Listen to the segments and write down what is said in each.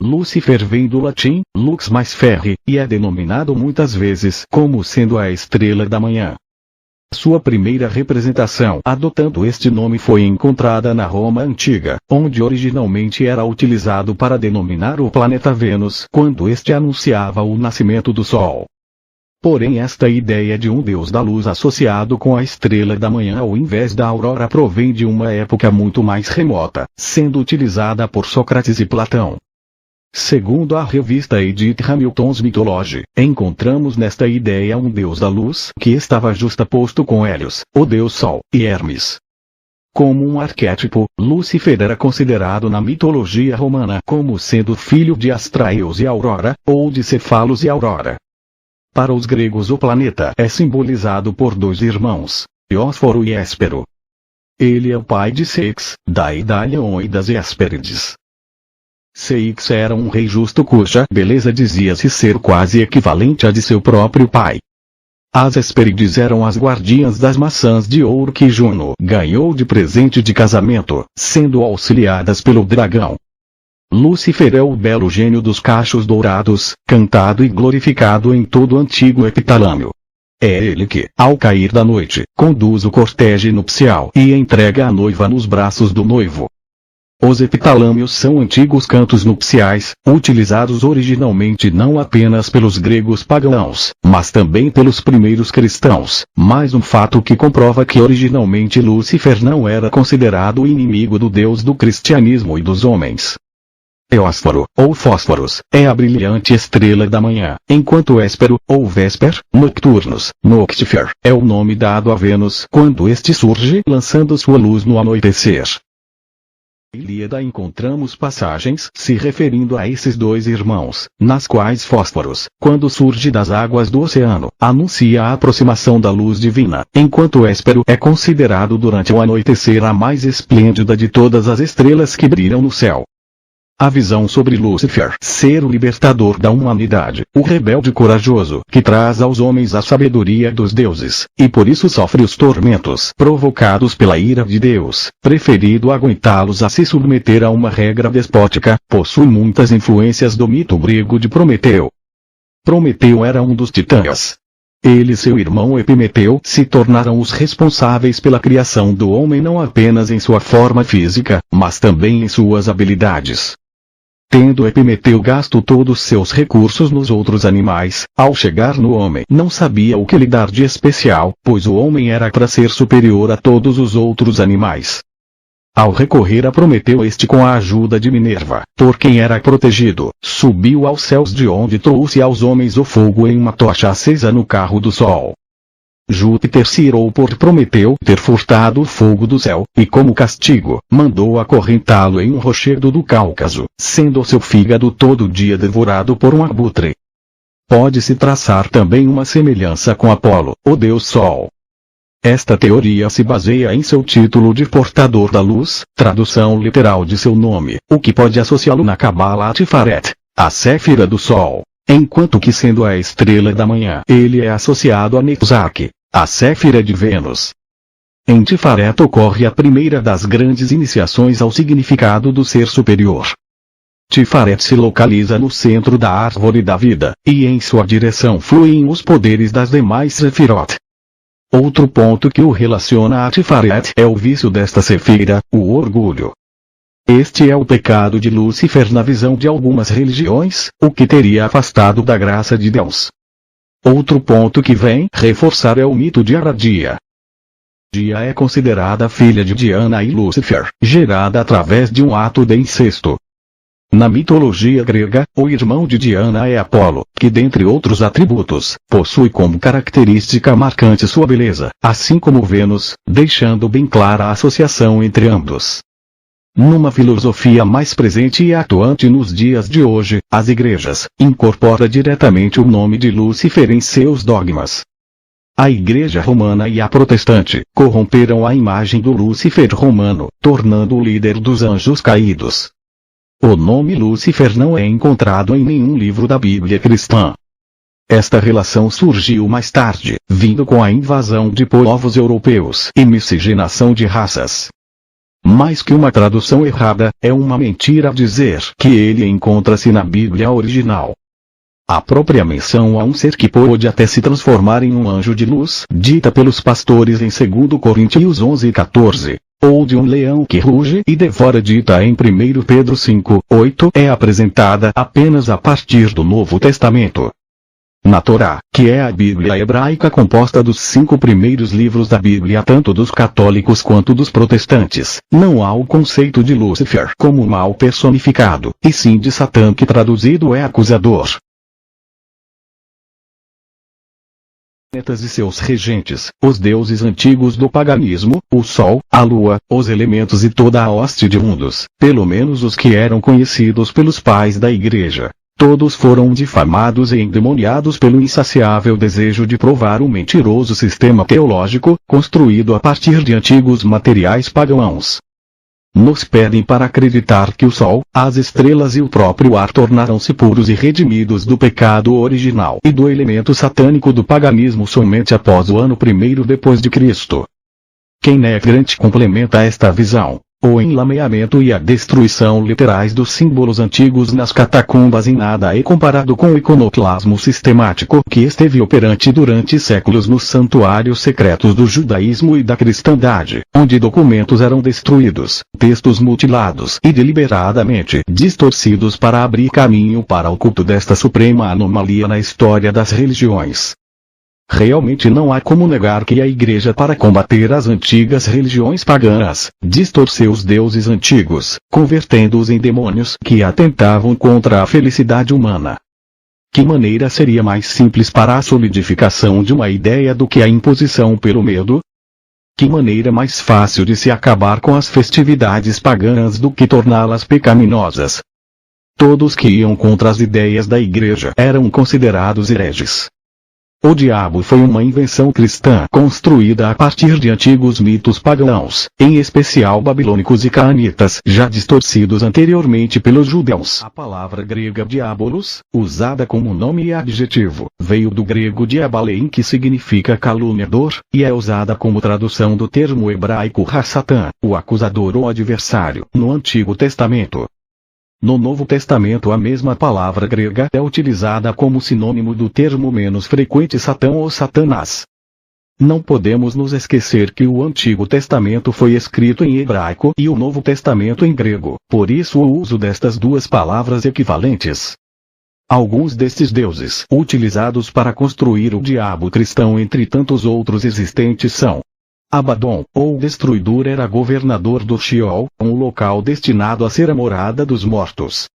Lúcifer vem do latim, lux mais ferre, e é denominado muitas vezes como sendo a estrela da manhã. Sua primeira representação adotando este nome foi encontrada na Roma Antiga, onde originalmente era utilizado para denominar o planeta Vênus quando este anunciava o nascimento do Sol. Porém esta ideia de um deus da luz associado com a estrela da manhã ao invés da aurora provém de uma época muito mais remota, sendo utilizada por Sócrates e Platão. Segundo a revista Edith Hamilton's Mythology, encontramos nesta ideia um deus da luz que estava justaposto com Hélios, o deus Sol, e Hermes. Como um arquétipo, Lúcifer era considerado na mitologia romana como sendo filho de Astraeus e Aurora, ou de Cefalos e Aurora. Para os gregos o planeta é simbolizado por dois irmãos, Iósforo e Héspero. Ele é o pai de Ceyx, da Idalion e das Hespérides. Ceyx era um rei justo cuja beleza dizia-se ser quase equivalente à de seu próprio pai. As Hespérides eram as guardiãs das maçãs de ouro que Juno ganhou de presente de casamento, sendo auxiliadas pelo dragão. Lúcifer é o belo gênio dos cachos dourados, cantado e glorificado em todo o antigo epitálamo. É ele que, ao cair da noite, conduz o cortejo nupcial e entrega a noiva nos braços do noivo. Os epitalâmios são antigos cantos nupciais, utilizados originalmente não apenas pelos gregos pagãos, mas também pelos primeiros cristãos, mais um fato que comprova que originalmente Lúcifer não era considerado o inimigo do Deus do cristianismo e dos homens. Eósforo, ou Fósforos, é a brilhante estrela da manhã, enquanto Héspero, ou Vesper, Nocturnus, Noctifer, é o nome dado a Vênus quando este surge lançando sua luz no anoitecer. Na Ilíada encontramos passagens se referindo a esses dois irmãos, nas quais Fósforos, quando surge das águas do oceano, anuncia a aproximação da luz divina, enquanto Héspero é considerado durante o anoitecer a mais esplêndida de todas as estrelas que brilham no céu. A visão sobre Lúcifer ser o libertador da humanidade, o rebelde corajoso que traz aos homens a sabedoria dos deuses, e por isso sofre os tormentos provocados pela ira de Deus, preferido aguentá-los a se submeter a uma regra despótica, possui muitas influências do mito grego de Prometeu. Prometeu era um dos titãs. Ele e seu irmão Epimeteu se tornaram os responsáveis pela criação do homem não apenas em sua forma física, mas também em suas habilidades. Tendo Epimeteu gasto todos seus recursos nos outros animais, ao chegar no homem não sabia o que lhe dar de especial, pois o homem era para ser superior a todos os outros animais. Ao recorrer a Prometeu este com a ajuda de Minerva, por quem era protegido, subiu aos céus de onde trouxe aos homens o fogo em uma tocha acesa no carro do sol. Júpiter se irou por Prometeu ter furtado o fogo do céu, e como castigo, mandou acorrentá-lo em um rochedo do Cáucaso, sendo seu fígado todo dia devorado por um abutre. Pode-se traçar também uma semelhança com Apolo, o deus Sol. Esta teoria se baseia em seu título de portador da luz, tradução literal de seu nome, o que pode associá-lo na Cabala a Tifaret, a Séfira do Sol, enquanto que sendo a estrela da manhã, ele é associado a Nexarque, a Séfira de Vênus. Em Tifaret ocorre a primeira das grandes iniciações ao significado do ser superior. Tifaret se localiza no centro da árvore da vida, e em sua direção fluem os poderes das demais Sefirot. Outro ponto que o relaciona a Tifaret é o vício desta Sefira, o orgulho. Este é o pecado de Lúcifer na visão de algumas religiões, o que teria afastado da graça de Deus. Outro ponto que vem reforçar é o mito de Aradia. Dia é considerada filha de Diana e Lúcifer, gerada através de um ato de incesto. Na mitologia grega, o irmão de Diana é Apolo, que dentre outros atributos, possui como característica marcante sua beleza, assim como Vênus, deixando bem clara a associação entre ambos. Numa filosofia mais presente e atuante nos dias de hoje, as igrejas incorporam diretamente o nome de Lúcifer em seus dogmas. A Igreja Romana e a Protestante corromperam a imagem do Lúcifer romano, tornando-o líder dos anjos caídos. O nome Lúcifer não é encontrado em nenhum livro da Bíblia cristã. Esta relação surgiu mais tarde, vindo com a invasão de povos europeus e miscigenação de raças. Mais que uma tradução errada, é uma mentira dizer que ele encontra-se na Bíblia original. A própria menção a um ser que pôde até se transformar em um anjo de luz, dita pelos pastores em 2 Coríntios 11:14, ou de um leão que ruge e devora, dita em 1 Pedro 5:8, é apresentada apenas a partir do Novo Testamento. Na Torá, que é a Bíblia hebraica composta dos 5 primeiros livros da Bíblia tanto dos católicos quanto dos protestantes, não há o conceito de Lúcifer como mal personificado, e sim de Satã, que traduzido é acusador. Planetas e seus regentes, os deuses antigos do paganismo, o Sol, a Lua, os elementos e toda a hoste de mundos, pelo menos os que eram conhecidos pelos pais da Igreja. Todos foram difamados e endemoniados pelo insaciável desejo de provar um mentiroso sistema teológico, construído a partir de antigos materiais pagãos. Nos pedem para acreditar que o Sol, as estrelas e o próprio ar tornaram-se puros e redimidos do pecado original e do elemento satânico do paganismo somente após o ano 1º depois de Cristo. Quem negrante complementa esta visão. O enlameamento e a destruição literais dos símbolos antigos nas catacumbas em nada é comparado com o iconoclasmo sistemático que esteve operante durante séculos nos santuários secretos do judaísmo e da cristandade, onde documentos eram destruídos, textos mutilados e deliberadamente distorcidos para abrir caminho para o culto desta suprema anomalia na história das religiões. Realmente não há como negar que a Igreja, para combater as antigas religiões pagãs, distorceu os deuses antigos, convertendo-os em demônios que atentavam contra a felicidade humana. Que maneira seria mais simples para a solidificação de uma ideia do que a imposição pelo medo? Que maneira mais fácil de se acabar com as festividades pagãs do que torná-las pecaminosas? Todos que iam contra as ideias da Igreja eram considerados hereges. O diabo foi uma invenção cristã construída a partir de antigos mitos pagãos, em especial babilônicos e caanitas, já distorcidos anteriormente pelos judeus. A palavra grega diabolos, usada como nome e adjetivo, veio do grego diabalein, que significa caluniador, e é usada como tradução do termo hebraico ha-satã, o acusador ou adversário, no Antigo Testamento. No Novo Testamento a mesma palavra grega é utilizada como sinônimo do termo menos frequente Satã ou Satanás. Não podemos nos esquecer que o Antigo Testamento foi escrito em hebraico e o Novo Testamento em grego, por isso o uso destas duas palavras equivalentes. Alguns destes deuses utilizados para construir o diabo cristão entre tantos outros existentes são: Abaddon, ou Destruidor, era governador do Sheol, um local destinado a ser a morada dos mortos.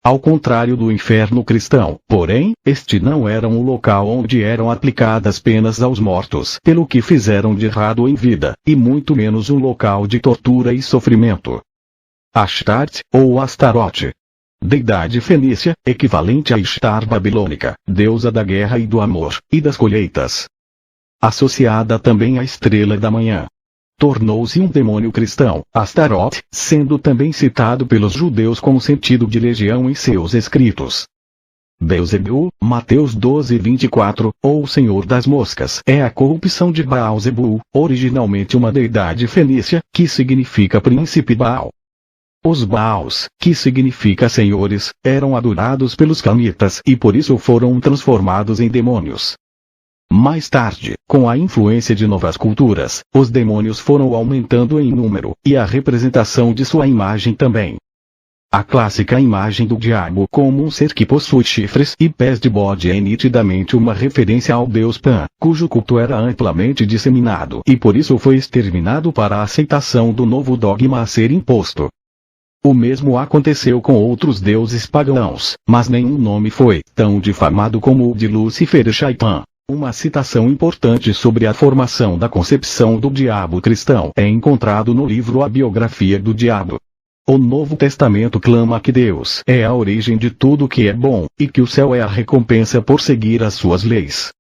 Ao contrário do inferno cristão, porém, este não era um local onde eram aplicadas penas aos mortos pelo que fizeram de errado em vida, e muito menos um local de tortura e sofrimento. Astarte, ou Astarote. Deidade fenícia, equivalente a Ishtar babilônica, deusa da guerra e do amor, e das colheitas. Associada também à estrela da manhã. Tornou-se um demônio cristão, Astaroth, sendo também citado pelos judeus como sentido de legião em seus escritos. Beelzebul, Mateus 12:24, ou Senhor das Moscas, é a corrupção de Baal-zebul, originalmente uma deidade fenícia, que significa príncipe Baal. Os Baals, que significa senhores, eram adorados pelos canitas e por isso foram transformados em demônios. Mais tarde, com a influência de novas culturas, os demônios foram aumentando em número, e a representação de sua imagem também. A clássica imagem do diabo como um ser que possui chifres e pés de bode é nitidamente uma referência ao deus Pan, cujo culto era amplamente disseminado e por isso foi exterminado para a aceitação do novo dogma a ser imposto. O mesmo aconteceu com outros deuses pagãos, mas nenhum nome foi tão difamado como o de Lúcifer e Shaitan. Uma citação importante sobre a formação da concepção do diabo cristão é encontrado no livro A Biografia do Diabo. O Novo Testamento clama que Deus é a origem de tudo que é bom, e que o céu é a recompensa por seguir as suas leis.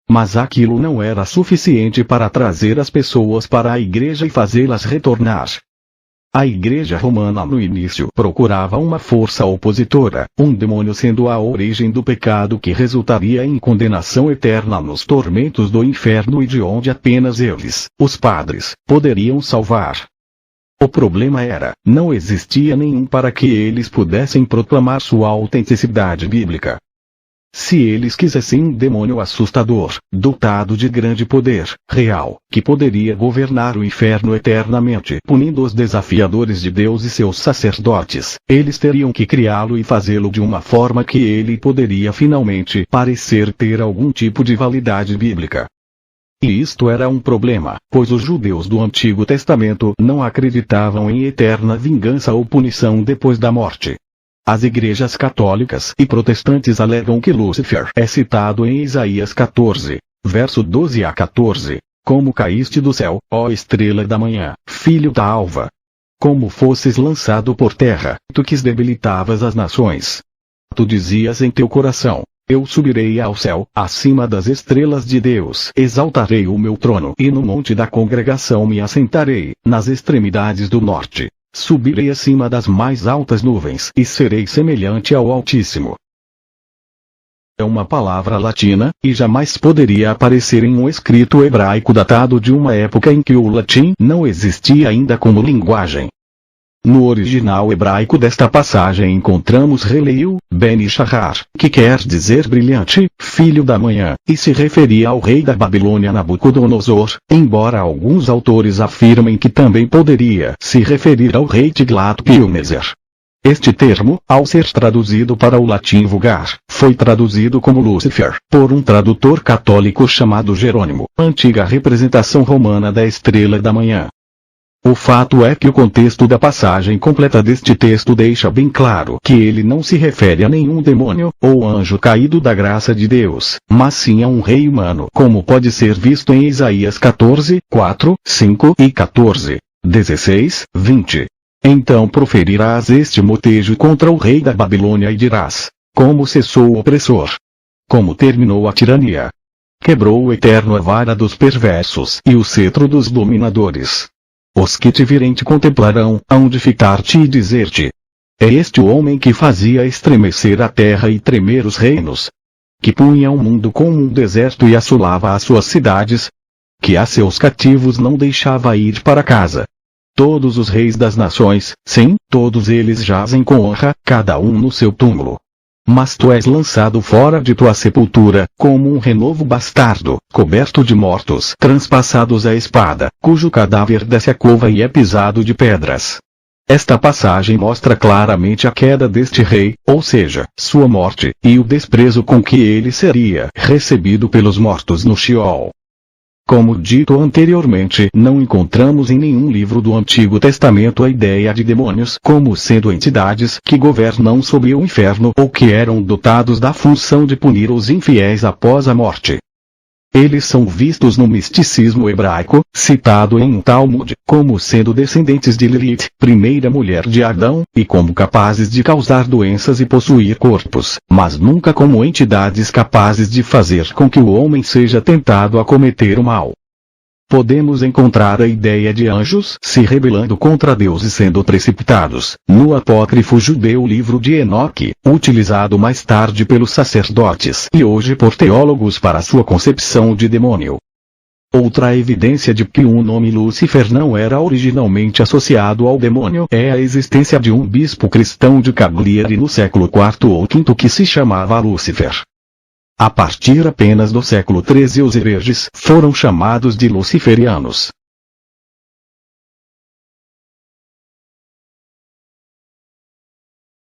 Mas aquilo não era suficiente para trazer as pessoas para a igreja e fazê-las retornar. A Igreja Romana no início procurava uma força opositora, um demônio sendo a origem do pecado que resultaria em condenação eterna nos tormentos do inferno e de onde apenas eles, os padres, poderiam salvar. O problema era, não existia nenhum para que eles pudessem proclamar sua autenticidade bíblica. Se eles quisessem um demônio assustador, dotado de grande poder, real, que poderia governar o inferno eternamente, punindo os desafiadores de Deus e seus sacerdotes, eles teriam que criá-lo e fazê-lo de uma forma que ele poderia finalmente parecer ter algum tipo de validade bíblica. E isto era um problema, pois os judeus do Antigo Testamento não acreditavam em eterna vingança ou punição depois da morte. As igrejas católicas e protestantes alegam que Lúcifer é citado em Isaías 14, verso 12 a 14, como caíste do céu, ó estrela da manhã, filho da alva. Como fosses lançado por terra, tu que debilitavas as nações. Tu dizias em teu coração, eu subirei ao céu, acima das estrelas de Deus, exaltarei o meu trono e no monte da congregação me assentarei, nas extremidades do norte. Subirei acima das mais altas nuvens e serei semelhante ao Altíssimo. É uma palavra latina, e jamais poderia aparecer em um escrito hebraico datado de uma época em que o latim não existia ainda como linguagem. No original hebraico desta passagem encontramos Releu, Ben Shahar, que quer dizer brilhante, filho da manhã, e se referia ao rei da Babilônia Nabucodonosor, embora alguns autores afirmem que também poderia se referir ao rei Tiglat-Pilneser. Este termo, ao ser traduzido para o latim vulgar, foi traduzido como Lúcifer, por um tradutor católico chamado Jerônimo, antiga representação romana da estrela da manhã. O fato é que o contexto da passagem completa deste texto deixa bem claro que ele não se refere a nenhum demônio, ou anjo caído da graça de Deus, mas sim a um rei humano, como pode ser visto em Isaías 14, 4, 5 e 14, 16, 20. Então proferirás este motejo contra o rei da Babilônia e dirás, como cessou o opressor? Como terminou a tirania? Quebrou o eterno a vara dos perversos e o cetro dos dominadores. Os que te virem te contemplarão, hão de ficar-te e dizer-te. É este o homem que fazia estremecer a terra e tremer os reinos? Que punha o mundo como um deserto e assolava as suas cidades? Que a seus cativos não deixava ir para casa? Todos os reis das nações, sim, todos eles jazem com honra, cada um no seu túmulo. Mas tu és lançado fora de tua sepultura, como um renovo bastardo, coberto de mortos transpassados à espada, cujo cadáver desce a cova e é pisado de pedras. Esta passagem mostra claramente a queda deste rei, ou seja, sua morte, e o desprezo com que ele seria recebido pelos mortos no Sheol. Como dito anteriormente, não encontramos em nenhum livro do Antigo Testamento a ideia de demônios como sendo entidades que governam sobre o inferno ou que eram dotados da função de punir os infiéis após a morte. Eles são vistos no misticismo hebraico, citado em um Talmud, como sendo descendentes de Lilith, primeira mulher de Adão, e como capazes de causar doenças e possuir corpos, mas nunca como entidades capazes de fazer com que o homem seja tentado a cometer o mal. Podemos encontrar a ideia de anjos se rebelando contra Deus e sendo precipitados, no apócrifo judeu livro de Enoque, utilizado mais tarde pelos sacerdotes e hoje por teólogos para sua concepção de demônio. Outra evidência de que o nome Lúcifer não era originalmente associado ao demônio é a existência de um bispo cristão de Cagliari no século IV ou V que se chamava Lúcifer. A partir apenas do século XIII os hereges foram chamados de luciferianos.